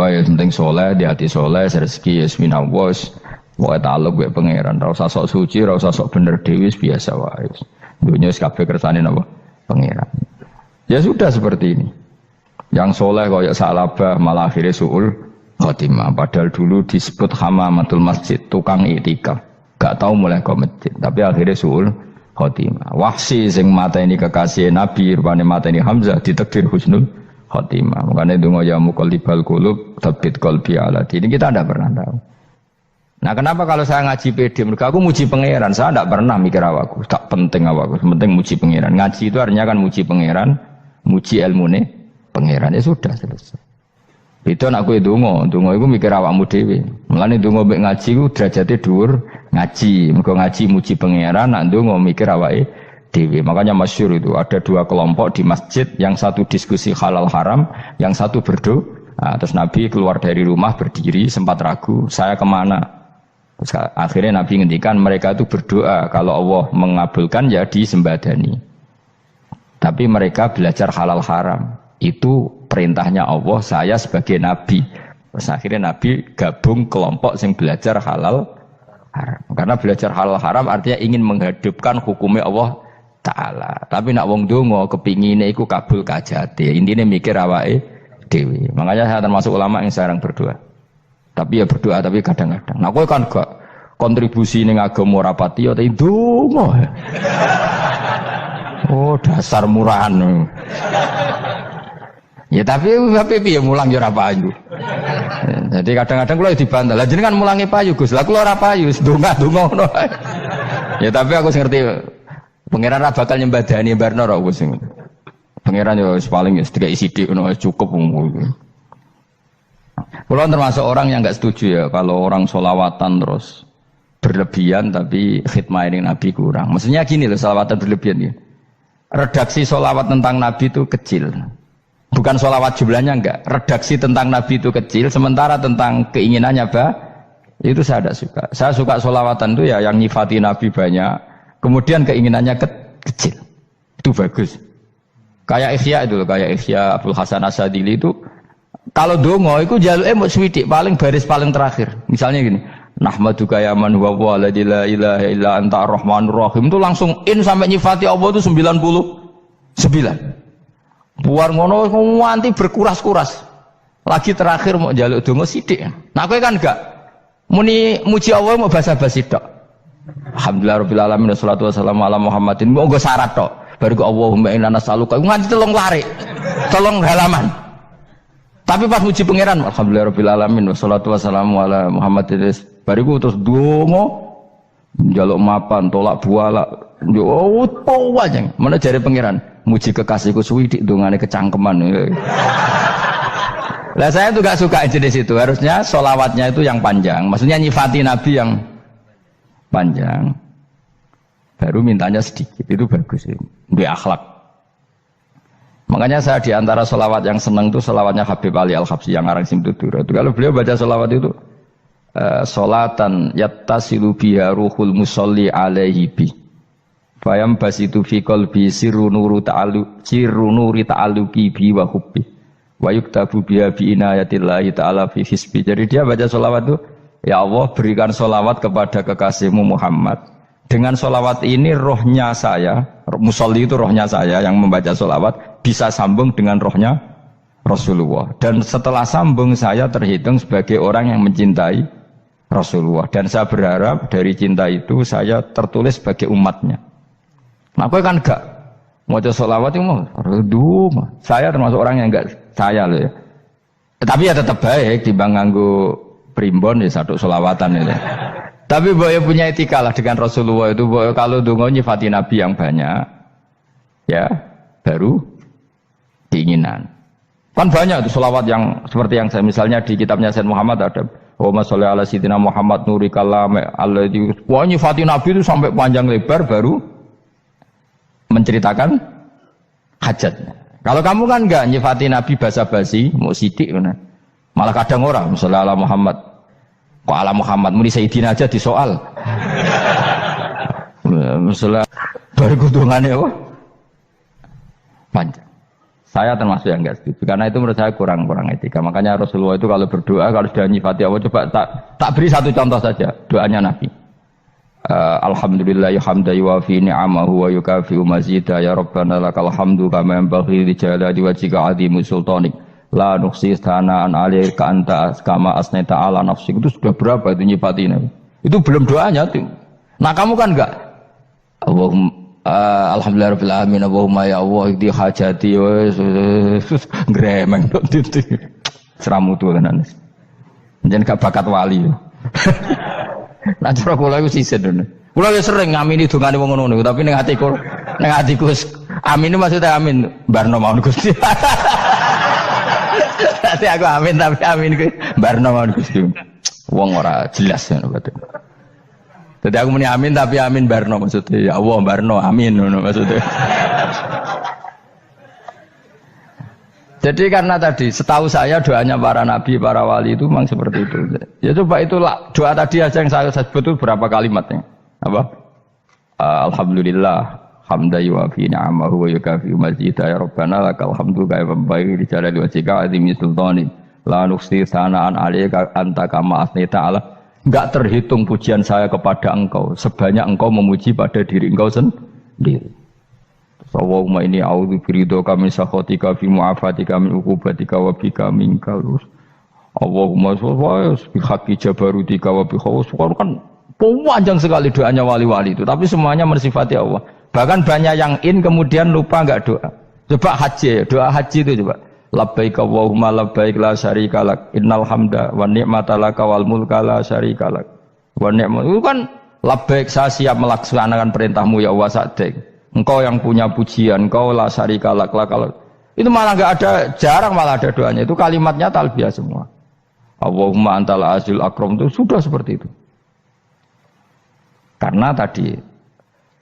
wae penting soleh, di hati soleh, rezeki ya minallah. Wae taluk wae pangeran, ora usah sok suci, ora usah sok bener dhewe biasa wae. Dunya wis kabeh kersane napa? Pangeran. Ya sudah seperti ini. Yang soleh kaya salabah malah akhirnya suul khotimah. Padahal dulu disebut hamamatul masjid, tukang itikaf. Gak tahu mulai ke masjid, tapi akhirnya suul khotimah. Wahsi sing mata ini kekasih Nabi, rupane mata ini Hamzah ditakdir husnul khotimah. Makanya donga ya muqallibal qulub tsabbit qalbi ala dini. Kita tidak pernah tahu. Nah, kenapa kalau saya ngaji PD? Mereka aku muji pangeran, saya tidak pernah mikir awakku, tak penting awakku, penting muji pangeran. Ngaji itu artinya kan muji pangeran, muji ilmune pangeran, ya sudah selesai. Itu aku donga iku mikir awakmu dhewe. Mulane donga mek ngaji ku derajate dhuwur ngaji. Mergo ngaji muji pangeran, nak donga mikir awake dhewe. Makanya masyhur itu ada dua kelompok di masjid, yang satu diskusi halal haram, yang satu berdoa. Nah, terus Nabi keluar dari rumah berdiri sempat ragu, saya kemana? Terus akhirnya Nabi ngendikan mereka itu berdoa kalau Allah mengabulkan ya disembadani. Tapi mereka belajar halal haram. Itu perintahnya Allah, saya sebagai Nabi. Terus akhirnya Nabi gabung kelompok yang belajar halal haram. Karena belajar halal haram artinya ingin menghidupkan hukumnya Allah Ta'ala. Tapi nak wong donga kepingine iku kabul kajate. Intine mikir awake dhewe. Makanya saya termasuk ulama yang jarang berdoa. Tapi ya berdoa tapi kadang-kadang. Nah kowe kan gak kontribusi ning agama rapati ya tapi donga. Oh dasar murahan. Ya tapi piye mulang ya ora payu. Jadi kadang-kadang kula dibantah. Lah jenengan mulangi payu Gus. Lah kula ora payu, donga-donga ngono. Ya tapi aku ngerti pangeran ra bakal nyembadani barno ra Gus. Pangeran ya paling sedikit sithik ngono cukup. Kula termasuk orang yang enggak setuju ya kalau orang sholawatan terus berlebihan tapi khidmah ini Nabi kurang. Maksudnya gini loh, sholawatan berlebihan ya. Redaksi sholawat tentang Nabi itu kecil. Bukan sholawat jumlahnya enggak. Redaksi tentang Nabi itu kecil, sementara tentang keinginannya itu saya tidak suka. Saya suka sholawatan itu ya yang nyifati Nabi banyak, kemudian keinginannya kecil. Itu bagus. Kayak Ihya itu loh, kayak Ihya Abdul Hasan Asadili itu kalau dongo itu jaluke mau swidik paling baris paling terakhir. Misalnya gini, nahmaduka ya man huwa la ilaha illa anta arrahmanur rahim, itu langsung in sampai nyifati Allah itu 99. Buar ngono nganti berkuras-kuras. Lagi terakhir mau jaluk dongo sithik. Nah kowe kan enggak muni muji Allah mau basa-basi tok. Alhamdulillah rabbil alamin wassalatu wassalamu ala Muhammadin. Mau nggo syarat tok. Baru Allahumma inna nas'aluka nganti telung lari. Telung halaman. Tapi pas muji pangeran alhamdulillah rabbil alamin wassalatu wassalamu ala Muhammadin. Bariku terus dongo njaluk mapan tolak buala. Yo opo wae. Mana jare pangeran? Muji kekasihku suwidik dongane kecangkeman. Lah saya tuh gak suka jenis itu. Harusnya sholawatnya itu yang panjang. Maksudnya nyifati Nabi yang panjang. Baru mintanya sedikit. Itu bagus. Itu akhlak. Makanya saya diantara sholawat yang senang itu sholawatnya Habib Ali Al-Habsyi yang ngarang Simtudur. Kalau beliau baca sholawat itu sholatan yattasilu biha ruhul musolli alaihi bi. Fayam basitu fi qalbi sirru nuri ta'alluqi bi wa hubbi wa yuktabu biha bi inayatillahi ta'ala fi hisbi. Jadi dia baca sholawat itu, ya Allah berikan sholawat kepada kekasihmu Muhammad. Dengan sholawat ini rohnya saya, musolli itu rohnya saya yang membaca sholawat, bisa sambung dengan rohnya Rasulullah. Dan setelah sambung saya terhitung sebagai orang yang mencintai Rasulullah. Dan saya berharap dari cinta itu saya tertulis sebagai umatnya. Nah, aku kan enggak mau sholawat itu mau redu. Saya termasuk orang yang enggak saya loh ya. Tapi ya tetap baik dibanding nganggo primbon ya satu sholawatan ya. Tapi boyo punya etika lah dengan Rasulullah itu. Boyo kalau dongo nyifati Nabi yang banyak, ya baru keinginan. Kan banyak tuh sholawat yang seperti yang saya misalnya di kitabnya Sayyid Muhammad ada. Allahumma sholli ala sayyidina Muhammad nuri kalam alladzi. Wah nyifati Nabi itu sampai panjang lebar baru menceritakan hajatnya. Kalau kamu kan enggak nyifati Nabi basa-basi, mau sidik kan. Malah kadang orang misalnya ala Muhammad. Kok ala Muhammad muni Sayyidina aja disoal. Misalnya baru kudungannya apa? Panjang. Saya termasuk yang enggak setuju karena itu menurut saya kurang etika. Makanya Rasulullah itu kalau berdoa kalau sudah nyifati Allah coba tak beri satu contoh saja doanya Nabi. Alhamdulillah hamdan yuwafi ni'amahu wa yukafi'u mazida ya rabbana lakal hamdu kama yanbaghi li jalali wajhika 'azimi sultanik la nuhsi thana'an 'alaika anta kama asnaita 'ala nafsik. Itu sudah berapa itu nyifati Nabi? Itu belum doanya tuh. Nah kamu kan enggak Alhamdulillah rabbil alamin Allahumma ya Allah iki hajati wis gremeng tok titik seramutu tenan. Njen gak bakat wali. Nah cara kula iku sisen dene. Kula ya sering ngamini dongane wong ngono tapi ning atiku amin maksudnya amin barno mawon Gusti. Dadi aku amin tapi amin ku barno mawon Gusti. Wong ora jelas ngono berarti. Jadi aku muni amin tapi amin barno maksudnya ya Allah barno amin ngono maksudnya. Jadi karena tadi setahu saya doanya para nabi, para wali itu memang seperti itu. Ya coba itulah doa tadi aja yang saya sebut itu berapa kalimatnya? Apa? Alhamdulillah hamdan yuwafi ni'amahu wa yukafi'u mazida ya rabbana lakal hamdu kama yanbaghi li jalali wajhika 'azimi sultanik la nuhsi thana'an 'alaika anta kama asnaita 'ala. Enggak terhitung pujian saya kepada engkau sebanyak engkau memuji pada diri engkau sendiri. Allahumma inni a'udzu biridhoka min sakhatika fi mu'afatika min uqubatika wa bika minkal. Allahumma sholli bi haqqi jabarutika wa bi khawfika. Kan panjang sekali doanya wali-wali itu, tapi semuanya mensifati Allah. Bahkan banyak yang kemudian lupa enggak doa. Coba haji, doa haji itu coba. Labbaik Allahumma labbaik la syarika lak innal hamda wan ni'mata laka wal mulka la syarika lak. Wa ni'mat itu kan labbaik saya siap melaksanakan perintahmu ya Allah sa'dik. Engkau yang punya pujian, engkau la syarika lak. Itu malah enggak ada, jarang malah ada doanya. Itu kalimatnya talbiyah semua. Allahumma antal azil akram itu sudah seperti itu. Karena tadi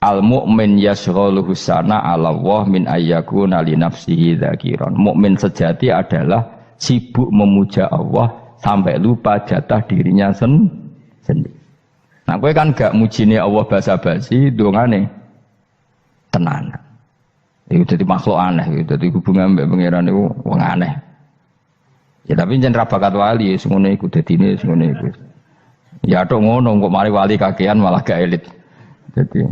al mu'min yashghaluhu sana 'ala Allah min ayyakuna li nafsihi dzakiran. Mukmin sejati adalah sibuk memuja Allah sampai lupa jatah dirinya sendiri. Nah, kowe kan gak mujine Allah basa-basi, dongane tenanan. Itu jadi makhluk aneh, itu jadi hubungan mbek pangeran itu wong aneh. Ya tapi jan ra bakat wali, semono iku dadine semono iku. Ya tok ngono kok mari wali kakean malah gak elit. Jadi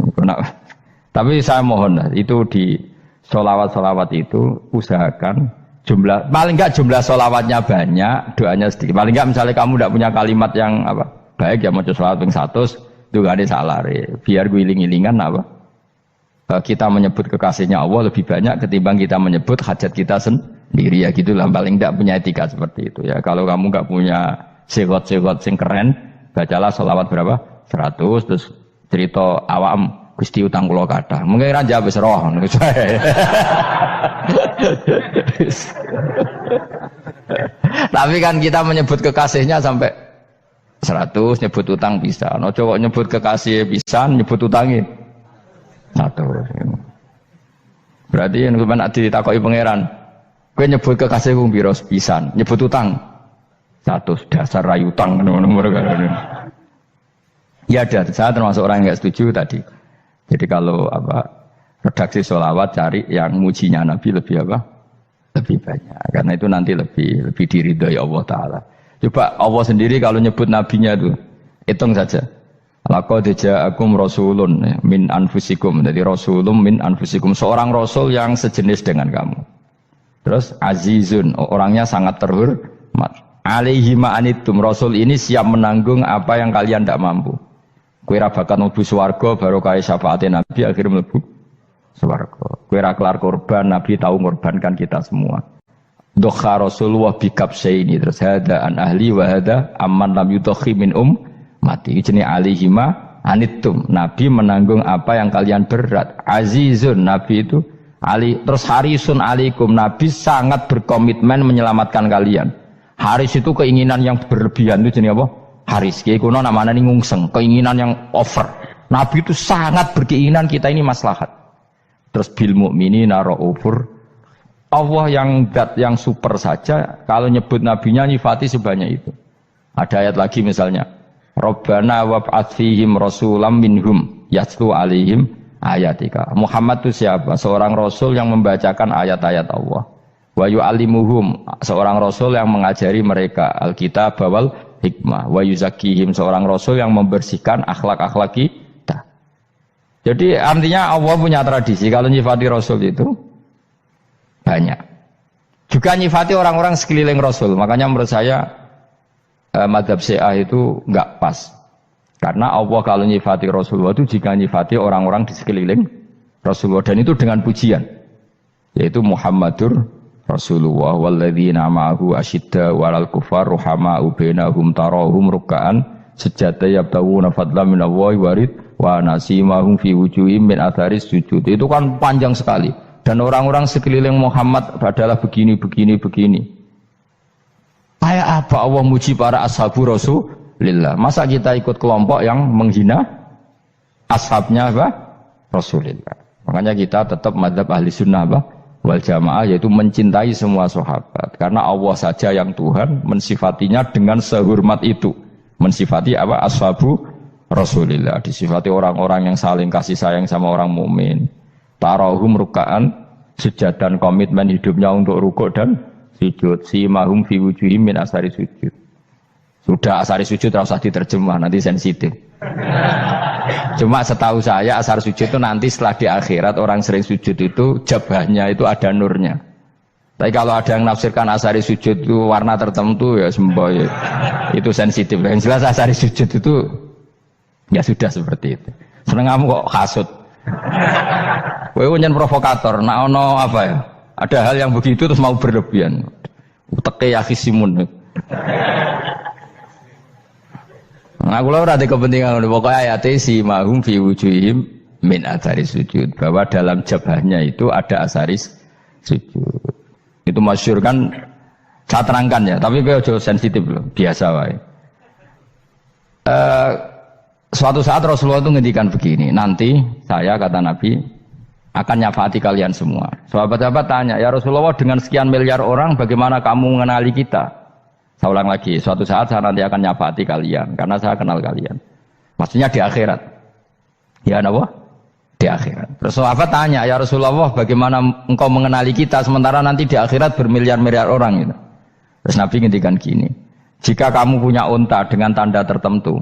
tapi saya mohon itu di sholawat itu usahakan jumlah paling enggak jumlah sholawatnya banyak, doanya sedikit. Paling enggak misalnya kamu tidak punya kalimat yang apa baik ya mau sholawat ping 100 itu gak ada salah biar guling-gilingan apa kita menyebut kekasihnya Allah lebih banyak ketimbang kita menyebut hajat kita sendiri ya gitulah. Paling enggak punya etika seperti itu ya. Kalau kamu enggak punya segot-segot sing keren, bacalah sholawat berapa 100 terus cerita awam Gusti utang kula kathah. Mungkin ra jawab wis roh ngono. Tapi kan kita menyebut kekasihnya sampai 100, nyebut utang bisa. Ojo kok nyebut kekasih pisan, nyebut utangi 100. Berarti yen sampeyan ditakoki pangeran, kowe nyebut kekasihku piro pisan, nyebut utang 100 dasar rayu utang ngono mereka. Ya ada, saya termasuk orang yang nggak setuju tadi. Jadi kalau redaksi sholawat cari yang mujinya Nabi lebih lebih banyak, karena itu nanti lebih diridhoi Allah Taala. Coba Allah sendiri kalau nyebut nabinya itu hitung saja. Laqad ja'akum rasulun min anfusikum. Jadi rasulun min anfusikum, seorang rasul yang sejenis dengan kamu. Terus azizun, orangnya sangat terhormat. Alaihi ma'anitum, rasul ini siap menanggung apa yang kalian tidak mampu. Kowe ra bakat mlebu swarga baru kaya syafaate Nabi akhir mlebu swarga. Kowe ra kelar korban, Nabi tahu mengorbankan kita semua. Dokha Rasulullah bikabsaini terus hada an ahli wa hada amman lam yudakhi min mati. Jenenge alihima anittum. Nabi menanggung apa yang kalian berat. Azizun, Nabi itu ali terus harisun alaikum. Nabi sangat berkomitmen menyelamatkan kalian. Haris itu keinginan yang berlebihan itu jenenge apa? Haris, kiai kuno namanya ini ngungseng, keinginan yang over. Nabi itu sangat berkeinginan kita ini maslahat. Terus bil mukminina raufur. Allah yang super saja kalau nyebut nabinya nyifati sebanyak itu. Ada ayat lagi misalnya, Rabbana wab'ats fihim rasulam minhum yatlu alaihim ayatika. Muhammad itu siapa? Seorang rasul yang membacakan ayat-ayat Allah. Wa yu'allimuhum, seorang rasul yang mengajari mereka alkitab wal hikmah. Wa yuzakkihim, seorang rasul yang membersihkan akhlak-akhlak kita. Jadi artinya Allah punya tradisi kalau nyifati rasul itu banyak. Juga nyifati orang-orang sekeliling rasul. Makanya menurut saya mazhab Syiah itu enggak pas. Karena Allah kalau nyifati Rasulullah itu jika nyifati orang-orang di sekeliling Rasulullah, dan itu dengan pujian, yaitu Muhammadur Rasulullah walladzina ma'ahu asyidda walal kufar ruhama'u bainahum tarahum ruk'an sujada yabtawuna fadlan minallahi warid wa nasimahum fi wujuhim min atharis sujud. Itu kan panjang sekali, dan orang-orang sekeliling Muhammad adalah begini. Kayak apa Allah muji para ashabu Rasulillah? Masa kita ikut kelompok yang menghina ashabnya apa? Rasulillah. Makanya kita tetap madzhab ahli sunnah apa? Wal jamaah, yaitu mencintai semua sahabat. Karena Allah saja yang Tuhan mensifatinya dengan sehormat itu. Mensifati apa? Ashabu Rasulillah. Disifati orang-orang yang saling kasih sayang sama orang mukmin. Tarahum ruka'an, sujud dan komitmen hidupnya untuk rukuk dan sujud. Simahum fi wujuhim min asari sujud. Sudah asari sujud terus diterjemah, nanti sensitif. Cuma setahu saya asar sujud itu nanti setelah di akhirat orang sering sujud itu jabahnya itu ada nurnya. Tapi kalau ada yang nafsirkan asari sujud itu warna tertentu ya semboy, itu sensitif. Yang jelas asari sujud itu ya sudah seperti itu. Seneng kamu kok hasut. Kowe nyen provokator, nak ono apa ya? Ada hal yang begitu terus mau berlebihan. Uteke ya khisimun. Nah, kalau ada kepentingan, pokoknya ayatnya si mahum fi wujuhim min asaris sujud, bahwa dalam jabahnya itu ada asaris sujud. Itu masyhur kan, saya terangkan ya, tapi gue jauh sensitif loh, biasa wae. Suatu saat Rasulullah itu ngendikan begini, nanti saya kata Nabi akan nyafati kalian semua. Sahabat-sahabat tanya, ya Rasulullah dengan sekian miliar orang, bagaimana kamu mengenali kita? Saya ulang lagi, suatu saat saya nanti akan nyafati kalian, karena saya kenal kalian. Maksudnya di akhirat. Ya apa? Di akhirat. Terus sahabat tanya, ya Rasulullah bagaimana engkau mengenali kita, sementara nanti di akhirat bermiliar-miliar orang gitu. Terus Nabi ngendikan gini, jika kamu punya unta dengan tanda tertentu,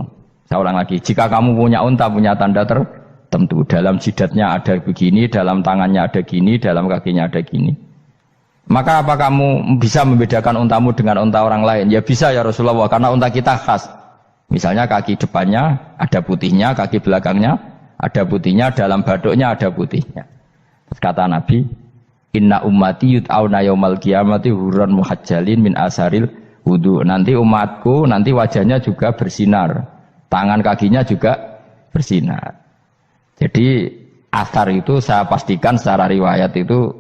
saya ulang lagi, jika kamu punya unta punya tanda tertentu, dalam jidatnya ada begini, dalam tangannya ada gini, dalam kakinya ada gini, maka apa kamu bisa membedakan untamu dengan unta orang lain? Ya bisa ya Rasulullah, karena unta kita khas. Misalnya kaki depannya ada putihnya, kaki belakangnya ada putihnya, dalam baduknya ada putihnya. Terus kata Nabi, inna ummati yut'auna yaumal qiyamati hurran muhajjalin min asaril wudu. Nanti umatku, nanti wajahnya juga bersinar, tangan kakinya juga bersinar. Jadi asar itu saya pastikan secara riwayat itu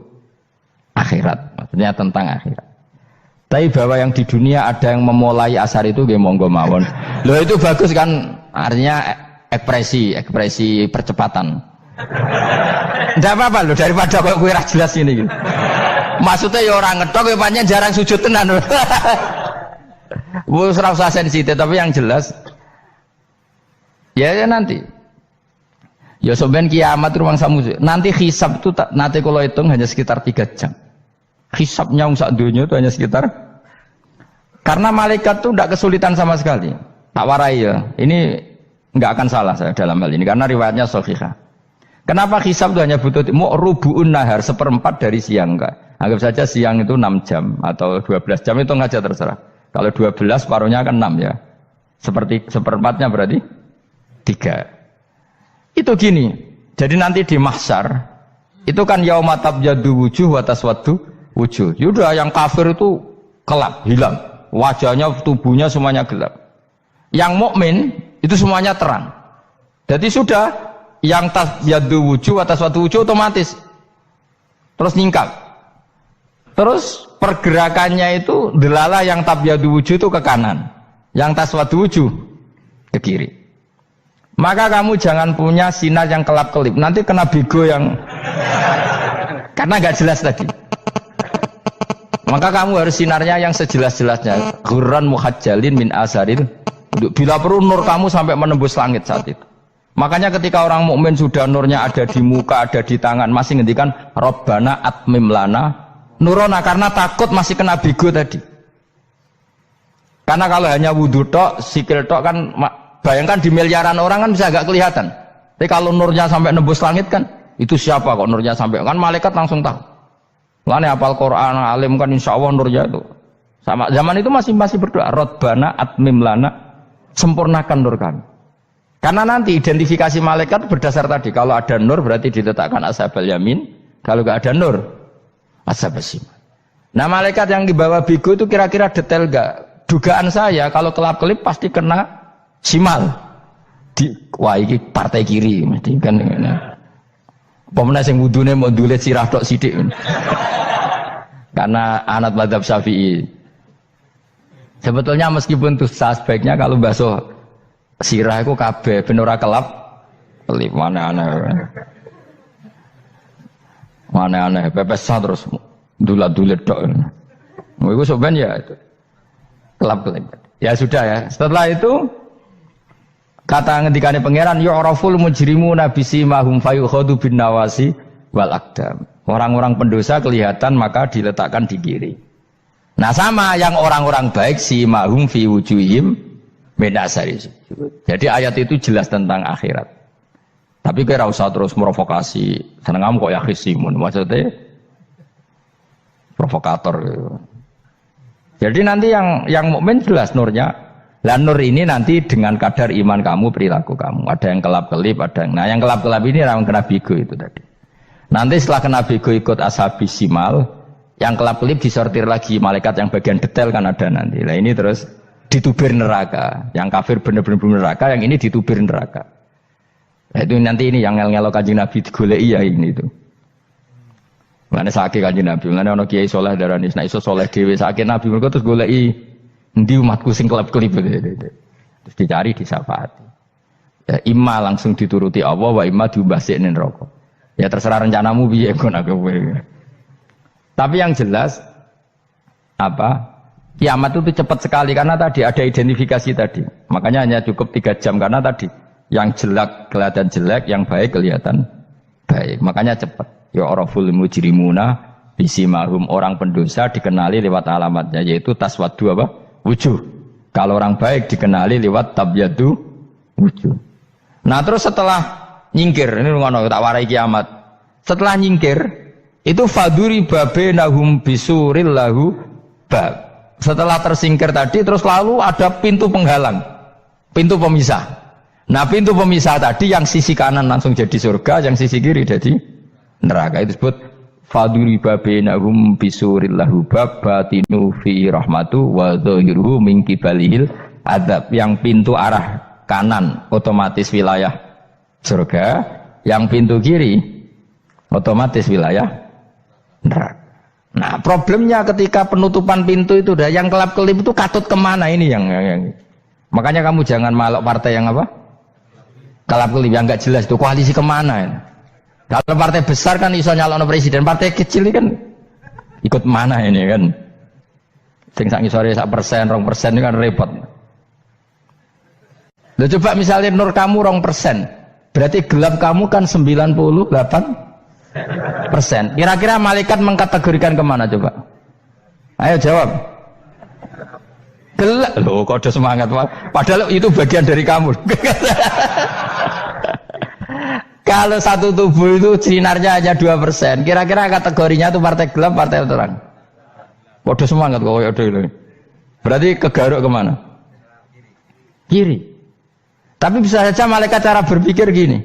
akhirat, maksudnya tentang akhirat. Tapi bahwa yang di dunia ada yang memulai asar itu nggih monggo mawon. Loh itu bagus kan, artinya ekspresi percepatan. Ndak apa-apa loh, daripada kok kowe ora jelas ini gitu. Maksudnya ya orang ngetok ya pancen jarang sujud tenan. Wis ora usah sensitif, tapi yang jelas ya nanti. Ya soben kiamat ruang samu. Nanti hisab itu nanti kalau hitung hanya sekitar 3 jam. Hisabnya sak dunia itu hanya sekitar, karena malaikat itu tidak kesulitan sama sekali. Tak warai ya. Ini enggak akan salah saya dalam hal ini karena riwayatnya sahihah. Kenapa hisab itu hanya butuh rubu'un nahar, 1/4 dari siang enggak? Anggap saja siang itu 6 jam atau 12 jam, itu aja terserah. Kalau 12 paruhnya kan 6 ya. Seperti 1/4-nya berarti 3. Itu gini, jadi nanti di mahsyar itu kan yauma tabyaddu wujuh wa taswaddu wujuh. Yaudah yang kafir itu gelap, hilang, wajahnya, tubuhnya semuanya gelap. Yang mukmin itu semuanya terang. Jadi sudah yang tabyaddu wujuh wa taswaddu wujuh otomatis terus nyingkap. Terus pergerakannya itu delala yang tabyaddu wujuh itu ke kanan, yang taswaddu wujuh ke kiri. Maka kamu jangan punya sinar yang kelap-kelip, nanti kena bego yang karena gak jelas tadi. Maka kamu harus sinarnya yang sejelas-jelasnya. Ghurran muhajjalin min asaril. Bila perlu nur kamu sampai menembus langit saat itu. Makanya ketika orang mukmin sudah nurnya ada di muka, ada di tangan, masih ngendikan Rabbana atmim lana Nurona karena takut masih kena bigo tadi. Karena kalau hanya wudhu tok, sikil tok kan, bayangkan di miliaran orang kan bisa agak kelihatan. Tapi kalau nurnya sampai nembus langit kan, itu siapa kok nurnya sampai, kan malaikat langsung tahu. Lani hafal Quran, alim kan insya Allah nurnya itu. Sama zaman itu masih berdoa, Rabbana atmim lana, sempurnakan nur kami. Karena nanti identifikasi malaikat berdasar tadi, kalau ada nur berarti diletakkan ashabal yamin, kalau nggak ada nur, ashabas shimal. Nah malaikat yang dibawa bigo itu kira-kira detail nggak? Dugaan saya kalau kelap-kelip pasti kena simal. Wah ini partai kiri mesti kan. Pemenang yang wudhunya mau dulet sirah tok sidik. Karena anak mazhab Syafi'i. Sebetulnya meskipun itu sebaiknya kalau basuh sirah itu kabeh ben ora kelip mana aneh pepes terus dulat-dulet tok. Iku soben ya itu. Kelap-kelip. Ya sudah ya. Setelah itu kata ngendikane pangeran yu'raful mujrimuna bisimahum fayukhadu bin nawasi wal aqdam. Orang-orang pendosa kelihatan maka diletakkan di kiri. Nah sama yang orang-orang baik simahum fi wujuhim min asari sujud. Jadi ayat itu jelas tentang akhirat. Tapi kira usah terus provokasi. Seneng kamu kok ya khisimun maksudnya provokator gitu. Jadi nanti yang mukmin jelas nurnya. Lah nur ini nanti dengan kadar iman kamu, perilaku kamu. Ada yang kelap-kelip, ada yang... Nah yang kelap-kelip ini orang kena bigo itu tadi. Nanti setelah kena bigo ikut ashabis simal, yang kelap-kelip disortir lagi, malaikat yang bagian detail kan ada nanti. Nah ini terus ditubir neraka. Yang kafir benar-benar neraka, yang ini ditubir neraka. Nah itu nanti ini yang ngel-ngelo Kanjeng Nabi digoleki ya ini itu. Mana sakit Kanjeng Nabi, mana ono kiai soleh darani, nek iso soleh dhewe sakit Nabi mergo terus goleki endi umatku sing kelep-kelip terus dicari disyafaati. Ya imma langsung dituruti Allah wa imma diumbasine neraka. Ya terserah rencanamu piye kon aku kowe. Tapi yang jelas apa? Kiamat itu cepat sekali karena tadi ada identifikasi tadi. Makanya hanya cukup 3 jam karena tadi yang jelek kelihatan jelek, yang baik kelihatan baik. Makanya cepat. Ya araful mujrimuna bisimahum, orang pendosa dikenali lewat alamatnya yaitu taswaddu apa? Wujuh. Kalau orang baik dikenali lewat tabyadu wujuh. Nah terus setelah nyingkir, ini ngono tak warai kiamat. Setelah nyingkir itu faduri babenahum bisuril lahu bab. Setelah tersingkir tadi terus lalu ada pintu penghalang, pintu pemisah. Nah pintu pemisah tadi yang sisi kanan langsung jadi surga, yang sisi kiri jadi neraka. Itu disebut faduri babenahum bisuril lahu bab batinu fi rahmatu wa dhahiruhu min qibalihil adzab. Yang pintu arah kanan otomatis wilayah surga, yang pintu kiri otomatis wilayah neraka. Nah problemnya ketika penutupan pintu itu dah yang kelap-kelip itu katut kemana ini yang makanya kamu jangan malok partai yang apa kelap-kelip yang nggak jelas itu koalisi kemana ya? Kalau partai besar kan iso nyalon presiden, partai kecil ini kan ikut mana ini kan? Sing sak ngisore 1%, 2% ini kan repot. Loh coba misalnya nur kamu 2%, berarti gelap kamu kan 98%. Kira-kira malaikat mengkategorikan kemana coba? Ayo jawab. Gelap. Loh kode semangat Pak. Padahal itu bagian dari kamu. Kalau satu tubuh itu sinarnya hanya 2%, kira-kira kategorinya itu partai gelap, partai terang. Waduh semangat kok ya ini. Berarti kegaruk kemana? Kiri. Tapi bisa saja malaikat cara berpikir gini.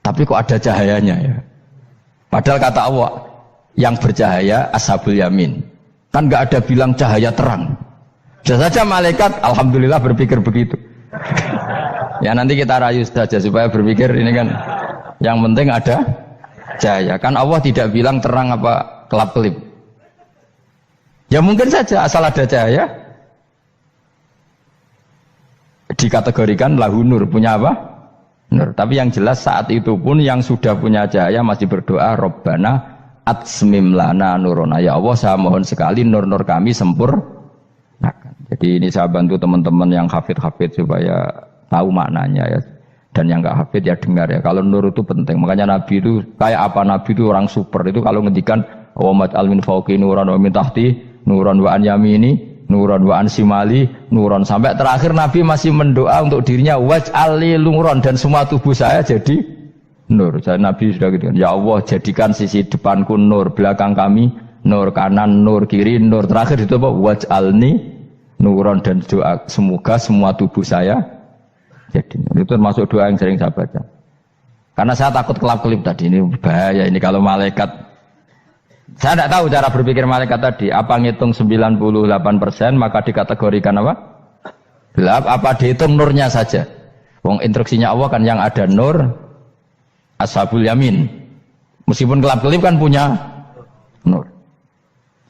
Tapi kok ada cahayanya ya? Padahal kata Allah, yang bercahaya ashabul yamin. Kan nggak ada bilang cahaya terang. Bisa saja malaikat, alhamdulillah berpikir begitu. Ya nanti kita rayu saja supaya berpikir ini kan. Yang penting ada cahaya. Kan Allah tidak bilang terang apa kelap-kelip. Ya mungkin saja asal ada cahaya dikategorikan lahu nur, punya apa? Nur. Tapi yang jelas saat itu pun yang sudah punya cahaya masih berdoa Rabbana atsmim lana nurona. Ya Allah saya mohon sekali nur-nur kami sempurnakan. Jadi ini saya bantu teman-teman yang hafid-hafid supaya tahu maknanya ya. Dan yang nggak hafid ya dengar ya. Kalau nur itu penting. Makanya Nabi itu kayak apa? Nabi itu orang super. Itu kalau ngendikan wa mat'al min fawqi nuran wa min tahti nuran wa an yamini nuran wa an simali nuran, sampai terakhir Nabi masih mendoa untuk dirinya waj'al li nuran, dan semua tubuh saya jadi nur. Jadi Nabi sudah gitu kan, ya Allah jadikan sisi depanku nur, belakang kami nur, kanan nur, kiri nur, terakhir itu apa, waj'alni nuran, dan doa semoga semua tubuh saya jadi nur. Itu termasuk doa yang sering saya baca. Karena saya takut kelap-kelip tadi, ini bahaya ini kalau malaikat. Saya tidak tahu cara berpikir malaikat tadi, apa ngitung 98% maka dikategorikan apa? Gelap, apa dihitung nurnya saja? Wong instruksinya Allah kan yang ada nur ashabul yamin. Meskipun kelap-kelip kan punya nur.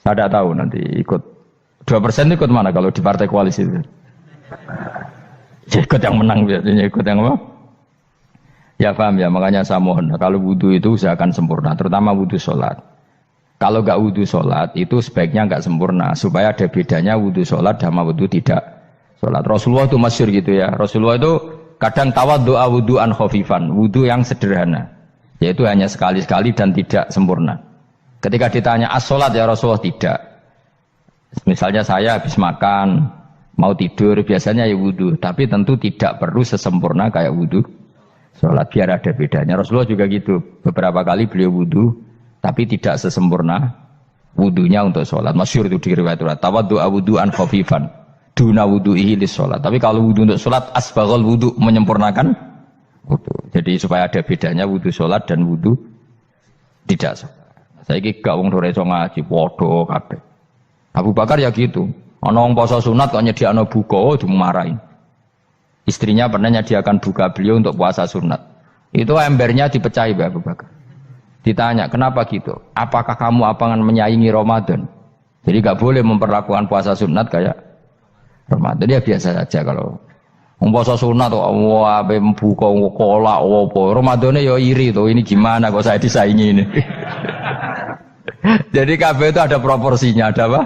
Saya tidak tahu nanti ikut 2% ikut mana kalau di partai koalisi itu. Ya, ikut yang menang biasanya, ikut yang apa? Ya paham ya, makanya saya mohon kalau wudhu itu usahakan sempurna, terutama wudhu sholat. Kalau nggak wudhu sholat itu sebaiknya nggak sempurna, supaya ada bedanya wudhu sholat sama wudhu tidak sholat. Rasulullah itu masyhur gitu ya, Rasulullah itu kadang tawaddu'a wudhu'an khafifan, wudhu yang sederhana, yaitu hanya sekali-sekali dan tidak sempurna. Ketika ditanya as-sholat ya Rasulullah, tidak. Misalnya saya habis makan, mau tidur, biasanya ya wudhu, tapi tentu tidak perlu sesempurna kayak wudhu sholat, biar ada bedanya. Rasulullah juga gitu, beberapa kali beliau wudhu tapi tidak sesempurna wudhunya untuk sholat. Masyhur itu di riwayat tawaddu'a wudhu'an khafifan duna wudhu'ihi lis sholat. Tapi kalau wudhu untuk sholat asbaghal wudhu, menyempurnakan wudhu. Jadi supaya ada bedanya wudhu sholat dan wudhu tidak sholat. Saya gak wong ora iso ngaji padha kabeh. Abu Bakar ya gitu, ana wong poso sunat kok nyediakno buka dimarahi. Istrinya pernah nyediakan buka beliau untuk puasa sunat. Itu embernya dipecahi Abu Bakar. Ditanya, kenapa gitu? Apakah kamu akan menyaingi Ramadan? Jadi gak boleh memperlakukan puasa sunat kayak Ramadan. Ya biasa saja kalau puasa sunat wah ape buka kolak apa. Ramadannya ya iri tuh, ini gimana kok saya disaingi ini. Jadi kabeh itu ada proporsinya, ada apa?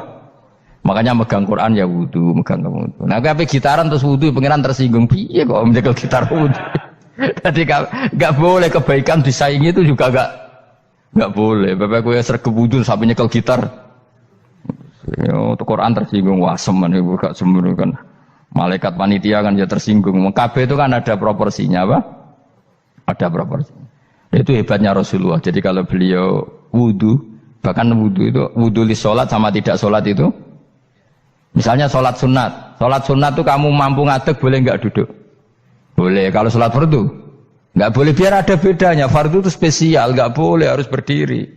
Makanya megang Quran ya wudu, megang wudu. Nah, kabeh gitaran terus wudu, pengiran tersinggung. Piye kok menjegal gitar wudu? Jadi gak boleh kebaikan disaingi itu juga gak boleh. Bapak gue sergap wudu sampai nyekel gitar. Yo, Quran tersinggung, wah semen ibu gak semen kan. Malaikat panitia kan ya tersinggung. Kabeh itu kan ada proporsinya apa? Ada proporsinya. Itu hebatnya Rasulullah. Jadi kalau beliau wudu, bahkan wudu itu wudu li sholat sama tidak sholat itu. Misalnya sholat sunat. Sholat sunat itu kamu mampu ngadeg boleh nggak duduk? Boleh. Kalau sholat fardu nggak boleh, biar ada bedanya. Fardu itu spesial, nggak boleh, harus berdiri.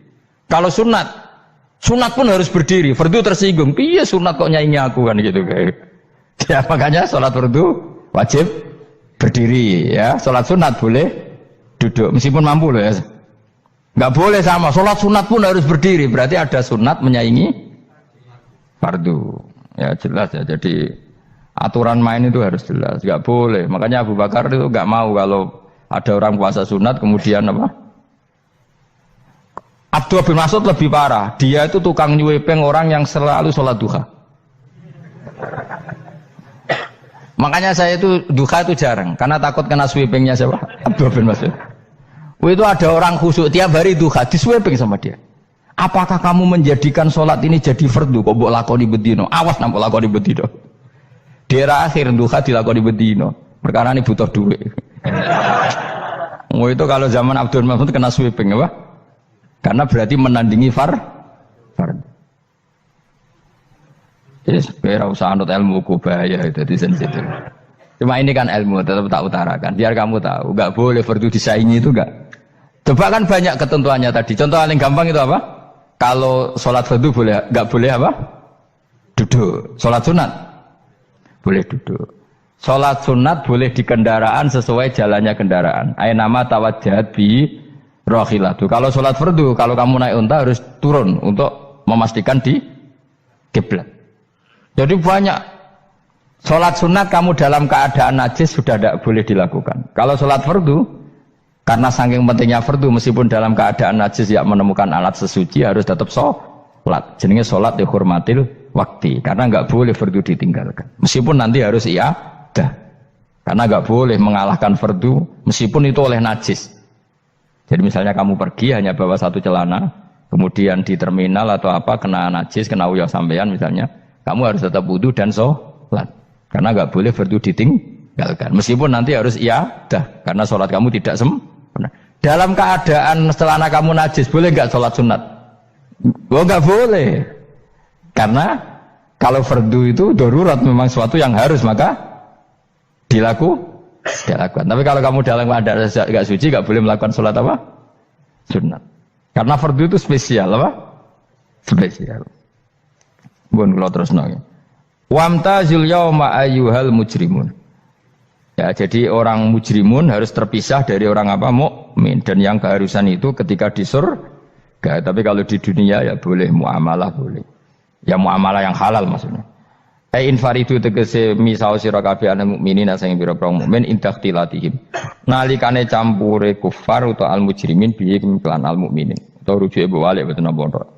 Kalau sunat pun harus berdiri. Fardu tersinggung. Iya sunat kok nyaingi aku kan gitu kayak. Ya makanya sholat fardu wajib berdiri ya. Sholat sunat boleh duduk meskipun mampu loh ya. Nggak boleh sama. Sholat sunat pun harus berdiri. Berarti ada sunat menyaingi fardu. Ya jelas ya. Jadi aturan main itu harus jelas. Nggak boleh. Makanya Abu Bakar itu nggak mau kalau ada orang puasa sunat kemudian apa? Abdullah bin Mas'ud lebih parah. Dia itu tukang nyuwepeng orang yang selalu sholat duha. Makanya saya itu duha itu jarang karena takut kena sweepingnya siapa? Abdullah bin Mas'ud. Itu ada orang khusyuk tiap hari duha disweeping sama dia. Apakah kamu menjadikan sholat ini jadi fardu? Kok mbok lakoni bedino? Awas nang mbok lakoni bedino. Daerah akhir duha dilakoni bedino. Perkara ini butuh duit. Itu kalau zaman Abdul Mas'ud kena sweeping apa? Karena berarti menandingi fardu. Jadi biar usah anut ilmu ku bahaya itu di sensitif. Cuma ini kan ilmu tetap tak utarakan. Biar kamu tahu, nggak boleh fardu disaingi itu nggak. Coba kan banyak ketentuannya tadi. Contoh paling gampang itu apa? Kalau sholat fardu boleh, nggak boleh apa? Duduk. Sholat sunat boleh duduk. Sholat sunat boleh di kendaraan sesuai jalannya kendaraan. Nama tawajjahat bi rohilatu. Kalau sholat fardu, kalau kamu naik unta harus turun untuk memastikan di kiblat. Jadi banyak sholat sunat kamu dalam keadaan najis sudah tidak boleh dilakukan. Kalau sholat fardu, karena saking pentingnya fardu, meskipun dalam keadaan najis ya menemukan alat sesuci harus tetap sholat. Jenenge sholat dihormatil waktu, karena nggak boleh fardu ditinggalkan. Meskipun nanti harus iadah, karena nggak boleh mengalahkan fardu meskipun itu oleh najis. Jadi misalnya kamu pergi hanya bawa satu celana, kemudian di terminal atau apa kena najis, kena uyah sampean misalnya, kamu harus tetap wudu dan sholat. Karena nggak boleh fardu ditinggalkan. Meskipun nanti harus iyadah, karena sholat kamu tidak sempurna. Dalam keadaan setelah kamu najis, boleh nggak sholat sunat? Oh nggak boleh. Karena kalau fardu itu darurat, memang sesuatu yang harus, maka dilakukan. Tapi kalau kamu dalam keadaan nggak suci, nggak boleh melakukan sholat apa? Sunat. Karena fardu itu spesial apa? Spesial. Bun kalau terus nongol. Wamtazul yauma ayyuhal mujrimun. Ya, jadi orang mujrimun harus terpisah dari orang apa? Mukmin. Dan yang keharusan itu ketika di surga. Tapi kalau di dunia ya boleh muamalah boleh. Ya muamalah yang halal maksudnya. Infaridu tegese misau sira kabeh ana mukminin sing pira-pira mukmin indaktilatihim. Nalikane campure kufar utawa al mujrimin bihi lan al mukminin. Utawa rujuke balik boten napa.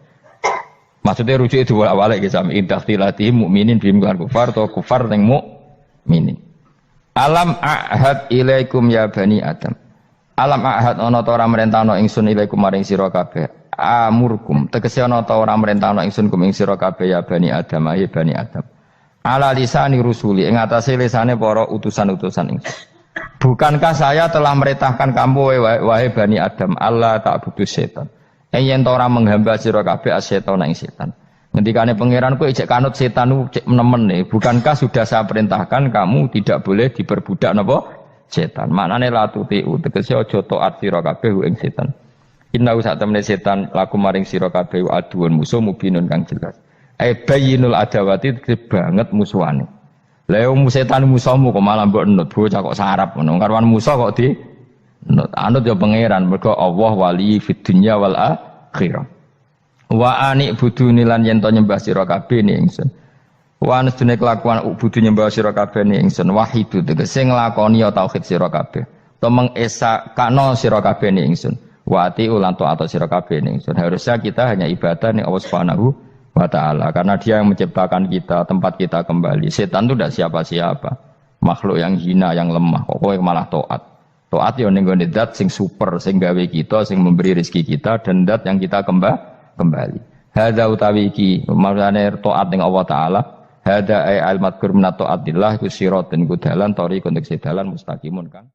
Maksudnya rujuke diwalek ge sami indaktilatihim mukminin bihi lan kufar utawa kufar ning mukminin. Alam ahad ilaikum ya bani Adam. Alam ahad ana ta ora merentano ingsun ilaikum maring sira kabeh. Amurkum tegese ana ta ora merentano ingsun kum ing sira kabeh ya bani Adam ya bani Adam. Ala lisani rusuli ing atase lisane para utusan-utusan ingsun. Bukankah saya telah merintahkan kamu wahai Bani Adam Allah ta'budu setan. Yen ora menghamba sira kabeh asetan ing setan. Ngendikane pangeran kowe ijek kanut setan cek nemen nih. Bukankah sudah saya perintahkan kamu tidak boleh diperbudak napa setan. Maknane la tutiu tegese aja taat sira kabeh ing setan. Inna sak temene setan laku maring sira kabeh aduun musuh mubinun kang jelas. Bayinul adawati banget musuhane. Lah setan musuhmu kok malah mbok nut bocah kok sarap ngono. Karwan musuh kok di nut. Anut ya pangeran mergo Allah wali fid dunya wal akhirah. Wa ani buduni lan yen to nyembah sira kabeh ni ingsun. Wa anstune kelakuan budu nyembah sira kabeh ni ingsun wahidu tegese nglakoni tauhid sira kabeh. To mengesakno sira kabeh ni ingsun. Wa ati ulan to atau sira kabeh ni ingsun. Harusnya kita hanya ibadah ning Allah Subhanahu wa ta'ala karena dia yang menciptakan kita, tempat kita kembali. Setan itu tidak siapa-siapa, makhluk yang hina, yang lemah. Kok kowe malah taat ya ning gone zat sing super, sing gawe kita, sing memberi rezeki kita dan zat yang kita kembali. Hadza utawi iki maksudane taat ning Allah taala. Hadza ay al madkur min taatillah ku siratun ku dalan tariqun dalan mustaqimun kan.